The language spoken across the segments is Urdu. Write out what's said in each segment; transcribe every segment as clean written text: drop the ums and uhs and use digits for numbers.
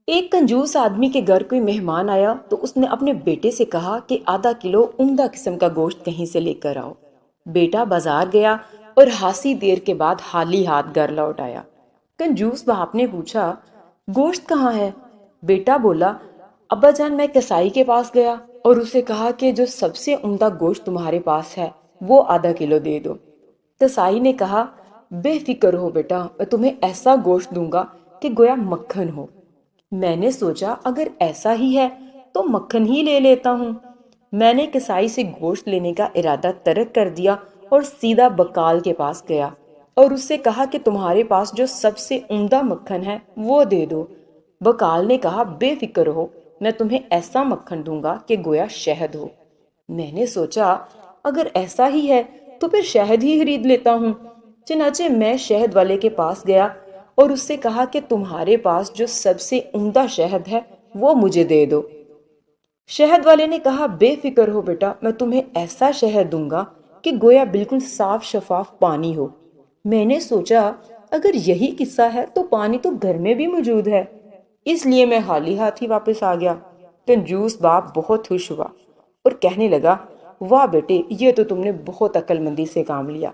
ایک کنجوس آدمی کے گھر کوئی مہمان آیا تو اس نے اپنے بیٹے سے کہا کہ آدھا کلو عمدہ قسم کا گوشت کہیں سے لے کر آؤ۔ بیٹا بازار گیا اور ہاسی دیر کے بعد خالی ہاتھ گھر لوٹ آیا۔ کنجوس باپ نے پوچھا، گوشت کہاں ہے؟ بیٹا بولا، ابا جان میں کسائی کے پاس گیا اور اسے کہا کہ جو سب سے عمدہ گوشت تمہارے پاس ہے وہ آدھا کلو دے دو۔ کسائی نے کہا، بے فکر ہو بیٹا، میں تمہیں ایسا گوشت دوں گا کہ گویا مکھن ہو۔ میں نے سوچا اگر ایسا ہی ہے تو مکھن ہی لے لیتا ہوں۔ میں نے کسائی سے گوشت لینے کا ارادہ ترک کر دیا اور سیدھا بکال کے پاس گیا اور اس سے کہا کہ تمہارے پاس جو سب سے عمدہ مکھن ہے وہ دے دو۔ بکال نے کہا، بے فکر ہو، میں تمہیں ایسا مکھن دوں گا کہ گویا شہد ہو۔ میں نے سوچا اگر ایسا ہی ہے تو پھر شہد ہی خرید لیتا ہوں۔ چنانچہ میں شہد والے کے پاس گیا اور اس سے کہا کہ تمہارے پاس جو سب سے عمدہ شہد ہے وہ مجھے دے دو۔ شہد والے نے کہا، بے فکر ہو بیٹا، میں تمہیں ایسا شہد دوں گا کہ گویا بالکل صاف شفاف پانی ہو۔ میں نے سوچا اگر یہی قصہ ہے تو پانی تو گھر میں بھی موجود ہے، اس لیے میں خالی ہاتھ ہی واپس آ گیا۔ کنجوس باپ بہت خوش ہوا اور کہنے لگا، واہ بیٹے، یہ تو تم نے بہت عقل مندی سے کام لیا،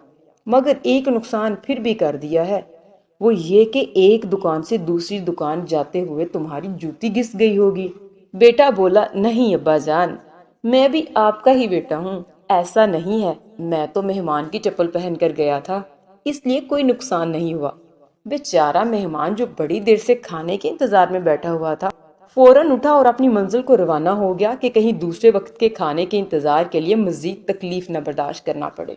مگر ایک نقصان پھر بھی کر دیا ہے، وہ یہ کہ ایک دکان سے دوسری دکان جاتے ہوئے تمہاری جوتی گھس گئی ہوگی۔ بیٹا بولا، نہیں ابا جان، میں بھی آپ کا ہی بیٹا ہوں، ایسا نہیں ہے، میں تو مہمان کی چپل پہن کر گیا تھا، اس لیے کوئی نقصان نہیں ہوا۔ بیچارہ مہمان جو بڑی دیر سے کھانے کے انتظار میں بیٹھا ہوا تھا فوراً اٹھا اور اپنی منزل کو روانہ ہو گیا کہ کہیں دوسرے وقت کے کھانے کے انتظار کے لیے مزید تکلیف نہ برداشت کرنا پڑے۔